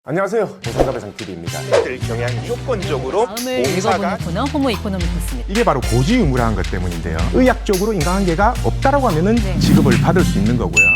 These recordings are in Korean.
안녕하세요. 보상가 배상TV입니다. 경향 조건적으로 다음을 공사가 읽어보는 코너 호모 이코노미크스입니다. 이게 바로 고지의무라는 것 때문인데요. 의학적으로 인과관계가 없다라고 하면은 네. 지급을 받을 수 있는 거고요.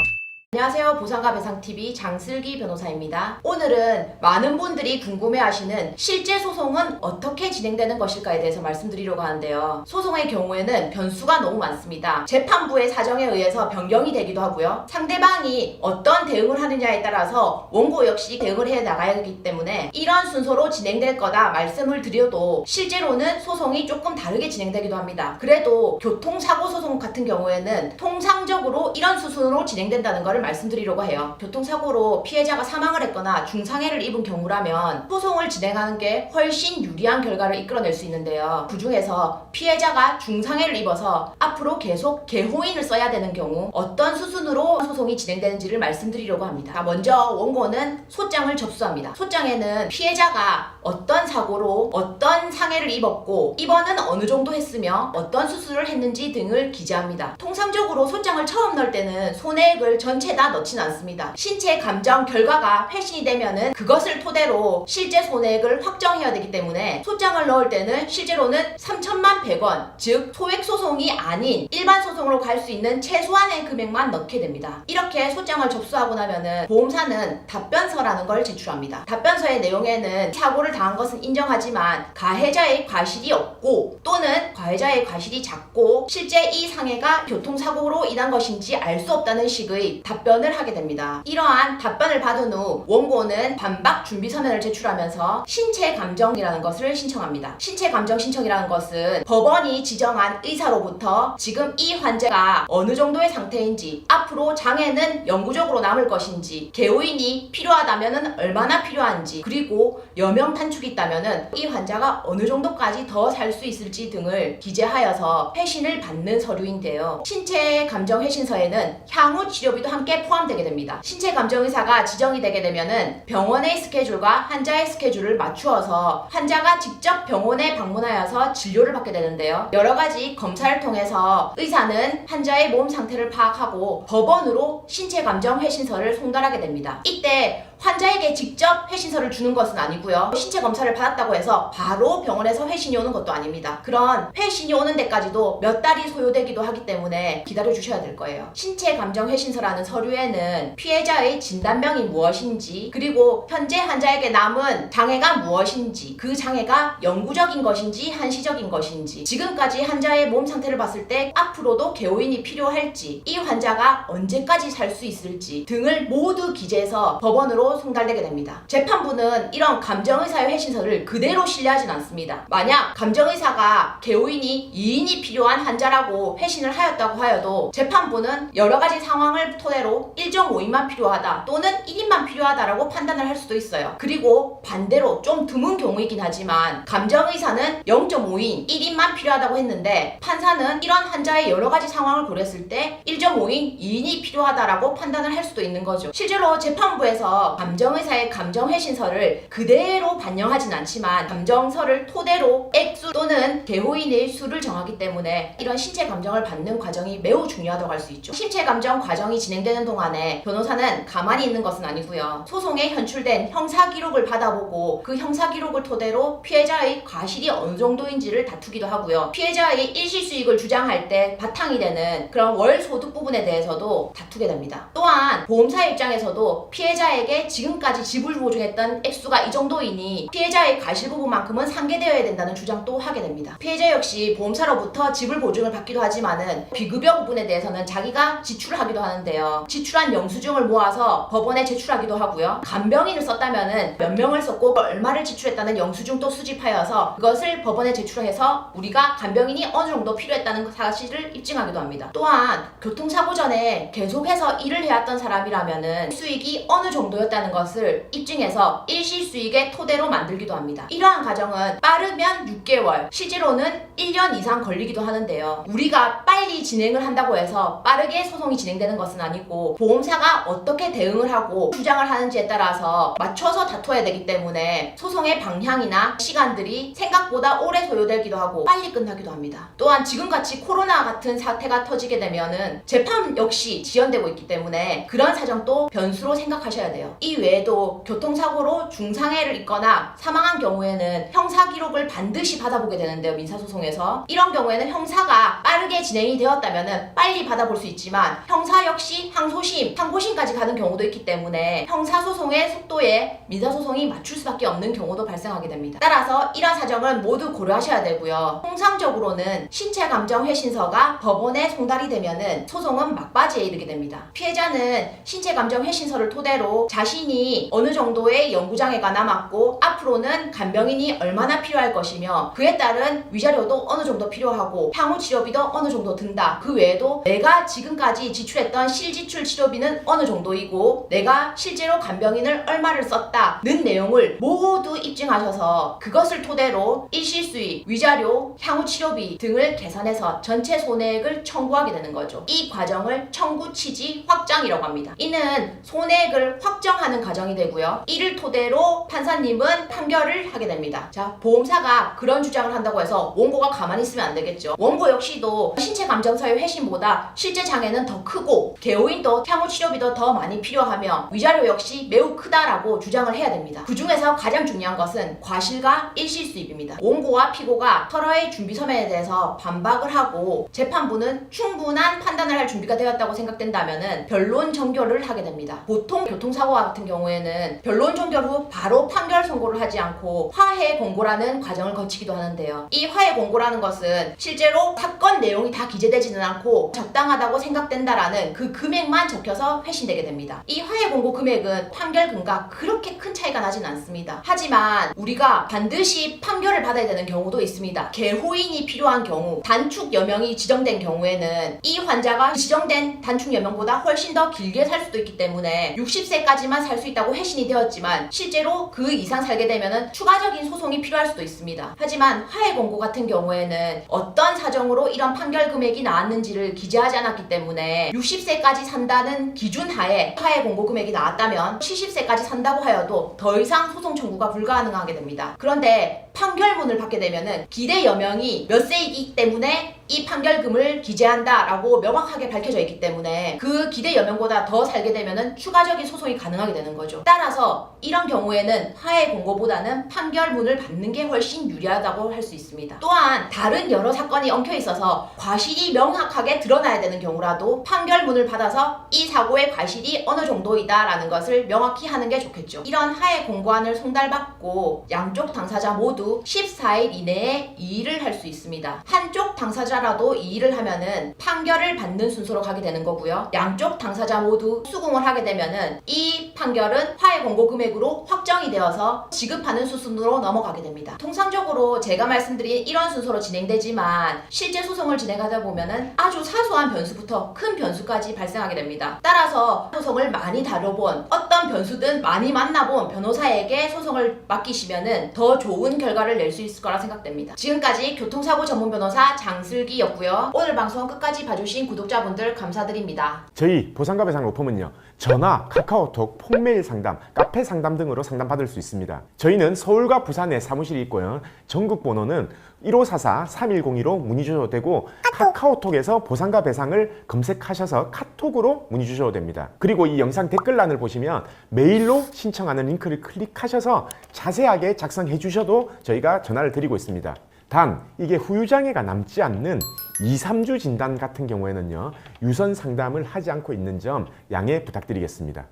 안녕하세요. 보상가 배상TV 장슬기 변호사입니다. 오늘은 많은 분들이 궁금해하시는 실제 소송은 어떻게 진행되는 것일까에 대해서 말씀드리려고 하는데요. 소송의 경우에는 변수가 너무 많습니다. 재판부의 사정에 의해서 변경이 되기도 하고요. 상대방이 어떤 대응을 하느냐에 따라서 원고 역시 대응을 해 나가야 하기 때문에 이런 순서로 진행될 거다 말씀을 드려도 실제로는 소송이 조금 다르게 진행되기도 합니다. 그래도 교통사고 소송 같은 경우에는 통상적으로 이런 수순으로 진행된다는 것을 말씀드리려고 해요. 교통사고로 피해자가 사망을 했거나 중상해를 입은 경우라면 소송을 진행하는 게 훨씬 유리한 결과를 이끌어낼 수 있는데요. 그 중에서 피해자가 중상해를 입어서 앞으로 계속 개호인을 써야 되는 경우 어떤 수순으로 소송이 진행되는지를 말씀드리려고 합니다. 먼저 원고는 소장을 접수합니다. 소장에는 피해자가 어떤 사고로 어떤 상해를 입었고 입원은 어느 정도 했으며 어떤 수술을 했는지 등을 기재합니다. 통상적으로 소장을 처음 넣을 때는 손해액을 전체 다 넣지는 않습니다. 신체 감정 결과가 회신이 되면은 그것을 토대로 실제 손해액을 확정해야 되기 때문에 소장을 넣을 때는 실제로는 3천만 100원, 즉 소액 소송이 아닌 일반 소송으로 갈 수 있는 최소한의 금액만 넣게 됩니다. 이렇게 소장을 접수하고 나면은 보험사는 답변서라는 걸 제출합니다. 답변서의 내용에는 사고를 당한 것은 인정하지만 가해자의 과실이 없고 또는 가해자의 과실이 작고 실제 이 상해가 교통사고로 인한 것인지 알 수 없다는 식의 답변을 하게 됩니다. 이러한 답변을 받은 후 원고는 반박 준비 서면을 제출하면서 신체 감정이라는 것을 신청합니다. 신체 감정 신청이라는 것은 법원이 지정한 의사로부터 지금 이 환자가 어느 정도의 상태인지, 앞으로 장애는 영구적으로 남을 것인지, 개호인이 필요하다면 얼마나 필요한지, 그리고 여명 단축이 있다면 이 환자가 어느 정도까지 더 살 수 있을지 등을 기재하여서 회신을 받는 서류인데요. 신체 감정 회신서에는 향후 치료비도 함께 포함되게 됩니다. 신체 감정 의사가 지정이 되게 되면은 병원의 스케줄과 환자의 스케줄을 맞추어서 환자가 직접 병원에 방문하여서 진료를 받게 되는데요. 여러 가지 검사를 통해서 의사는 환자의 몸 상태를 파악하고 법원으로 신체 감정 회신서를 송달하게 됩니다. 이때 환자에게 직접 회신서를 주는 것은 아니고요. 신체 검사를 받았다고 해서 바로 병원에서 회신이 오는 것도 아닙니다. 그런 회신이 오는 데까지도 몇 달이 소요되기도 하기 때문에 기다려 주셔야 될 거예요. 신체 감정 회신서라는 서류에는 피해자의 진단명이 무엇인지, 그리고 현재 환자에게 남은 장애가 무엇인지, 그 장애가 영구적인 것인지 한시적인 것인지, 지금까지 환자의 몸 상태를 봤을 때 앞으로도 개호인이 필요할지, 이 환자가 언제까지 살 수 있을지 등을 모두 기재해서 법원으로 송달되게 됩니다. 재판부는 이런 감정의사의 회신서를 그대로 신뢰하진 않습니다. 만약 감정의사가 개호인이 2인이 필요한 환자라고 회신을 하였다고 하여도 재판부는 여러 가지 상황을 토대로 1.5인만 필요하다 또는 1인만 필요하다라고 판단을 할 수도 있어요. 그리고 반대로 좀 드문 경우이긴 하지만 감정의사는 0.5인, 1인만 필요하다고 했는데 판사는 이런 환자의 여러 가지 상황을 고렸을 때 1.5인, 2인이 필요하다라고 판단을 할 수도 있는 거죠. 실제로 재판부에서 감정의사의 감정회신서를 그대로 반영하진 않지만 감정서를 토대로 액수 또는 개호인의 수를 정하기 때문에 이런 신체 감정을 받는 과정이 매우 중요하다고 할 수 있죠. 신체 감정 과정이 진행되는 동안에 변호사는 가만히 있는 것은 아니고요. 소송에 현출된 형사 기록을 받아보고 그 형사 기록을 토대로 피해자의 과실이 어느 정도인지를 다투기도 하고요. 피해자의 일시 수익을 주장할 때 바탕이 되는 그런 월 소득 부분에 대해서도 다투게 됩니다. 또한 보험사 입장에서도 피해자에게 지금까지 지불 보증했던 액수가 이 정도이니 피해자의 과실 부분만큼은 상계되어야 된다는 주장도 하게 됩니다. 피해자 역시 보험사로부터 지불 보증을 받기도 하지만은 비급여 부분에 대해서는 자기가 지출을 하기도 하는데요. 지출한 영수증을 모아서 법원에 제출하기도 하고요. 간병인을 썼다면은 몇 명을 썼고 얼마를 지출했다는 영수증도 수집하여서 그것을 법원에 제출해서 우리가 간병인이 어느 정도 필요했다는 사실을 입증하기도 합니다. 또한 교통사고 전에 계속해서 일을 해왔던 사람이라면은 수익이 어느 정도였다는 것을 입증해서 일시 수익의 토대로 만들기도 합니다. 이러한 과정은 빠르면 6개월, 실제로는 1년 이상 걸리기도 하는데요. 우리가 빨리 진행을 한다고 해서 빠르게 소송이 진행되는 것은 아니고 상황이고 보험사가 어떻게 대응을 하고 주장을 하는지에 따라서 맞춰서 다퉈야 되기 때문에 소송의 방향이나 시간들이 생각보다 오래 소요되기도 하고 빨리 끝나기도 합니다. 또한 지금같이 코로나 같은 사태가 터지게 되면은 재판 역시 지연되고 있기 때문에 그런 사정도 변수로 생각하셔야 돼요. 이 외에도 교통사고로 중상해를 입거나 사망한 경우에는 형사 기록을 반드시 받아보게 되는데요. 민사소송에서 이런 경우에는 형사가 빠르게 진행이 되었다면 빨리 받아볼 수 있지만 형사 역시 항소심, 상고심까지 가는 경우도 있기 때문에 형사소송의 속도에 민사소송이 맞출 수밖에 없는 경우도 발생하게 됩니다. 따라서 이런 사정을 모두 고려하셔야 되고요. 통상적으로는 신체감정회신서가 법원에 송달이 되면은 소송은 막바지에 이르게 됩니다. 피해자는 신체감정회신서를 토대로 자신이 어느 정도의 연구장애가 남았고 앞으로는 간병인이 얼마나 필요할 것이며 그에 따른 위자료도 어느 정도 필요하고 향후 치료비도 어느 정도 든다. 그 외에도 내가 지금까지 지출했던 실지출 치료비는 어느 정도이고 내가 실제로 간병인을 얼마를 썼다는 내용을 모두 입증하셔서 그것을 토대로 일실수익, 위자료, 향후 치료비 등을 계산해서 전체 손해액을 청구하게 되는 거죠. 이 과정을 청구 취지 확정이라고 합니다. 이는 손해액을 확정하는 과정이 되고요. 이를 토대로 판사님은 판결을 하게 됩니다. 자, 보험사가 그런 주장을 한다고 해서 원고가 가만히 있으면 안 되겠죠. 원고 역시도 신체감정서의 회신보다 실제 장애는 더 크고 개호인도 향후 치료비도 더 많이 필요하며 위자료 역시 매우 크다라고 주장을 해야 됩니다. 그 중에서 가장 중요한 것은 과실과 일실수입입니다. 원고와 피고가 서로의 준비 서면에 대해서 반박을 하고 재판부는 충분한 판단을 할 준비가 되었다고 생각된다면은 변론 종결을 하게 됩니다. 보통 교통사고와 같은 경우에는 변론 종결 후 바로 판결 선고를 하지 않고 화해 공고라는 과정을 거치기도 하는데요. 이 화해 공고라는 것은 실제로 사건 내용이 다 기재되지는 않고 적당하다고 생각된다라는 그 금액만 적혀서 회신되게 됩니다. 이 화해 공고 금액은 판결금과 그렇게 큰 차이가 나진 않습니다. 하지만 우리가 반드시 판결을 받아야 되는 경우도 있습니다. 개호인이 필요한 경우, 단축 여명이 지정된 경우에는 이 환자가 지정된 단축 여명보다 훨씬 더 길게 살 수도 있기 때문에 60세까지만 살 수 있다고 회신이 되었지만 실제로 그 이상 살게 되면은 추가적인 소송이 필요할 수도 있습니다. 하지만 화해 공고 같은 경우에는 어떤 사정으로 이런 판결 금액이 나왔는지를 기재하지 않았기 때문에 60세까지 산다는 기준 하에 화해 공고 금액이 나왔다면 70세까지 산다고 하여도 더 이상 소송 청구가 불가능하게 됩니다. 그런데 판결문을 받게 되면은 기대 여명이 몇 세이기 때문에 이 판결금을 기재한다라고 명확하게 밝혀져 있기 때문에 그 기대 여명보다 더 살게 되면은 추가적인 소송이 가능하게 되는 거죠. 따라서 이런 경우에는 화해 공고보다는 판결문을 받는 게 훨씬 유리하다고 할 수 있습니다. 또한 다른 여러 사건이 엉켜 있어서 과실이 명확하게 드러나야 되는 경우라도 판결문을 받아서 이 사고의 과실이 어느 정도이다라는 것을 명확히 하는 게 좋겠죠. 이런 화해 공고안을 송달받고 양쪽 당사자 모두 14일 이내에 이의를 할 수 있습니다. 한쪽 당사자라도 이의를 하면은 판결을 받는 순서로 가게 되는 거고요. 양쪽 당사자 모두 수긍을 하게 되면은 이 판결은 화해 공고 금액으로 확정이 되어서 지급하는 수순으로 넘어가게 됩니다. 통상적으로 제가 말씀드린 이런 순서로 진행되지만 실제 소송을 진행하다 보면은 아주 사소한 변수부터 큰 변수까지 발생하게 됩니다. 따라서 소송을 많이 다뤄본 어떤 변수든 많이 만나본 변호사에게 소송을 맡기시면은 더 좋은 결과를 낼 수 있을 거라 생각됩니다. 지금까지 교통사고 전문 변호사 장슬기였고요. 오늘 방송 끝까지 봐주신 구독자분들 감사드립니다. 저희 보상과 배상 로펌은요, 전화, 카카오톡, 폰메일 상담, 카페 상담 등으로 상담받을 수 있습니다. 저희는 서울과 부산에 사무실이 있고요. 전국 번호는 1544-3102로 문의 주셔도 되고 카카오톡에서 보상과 배상을 검색하셔서 카톡으로 문의 주셔도 됩니다. 그리고 이 영상 댓글란을 보시면 메일로 신청하는 링크를 클릭하셔서 자세하게 작성해 주셔도 저희가 전화를 드리고 있습니다. 단 이게 후유장애가 남지 않는 2, 3주 진단 같은 경우에는요, 유선 상담을 하지 않고 있는 점 양해 부탁드리겠습니다.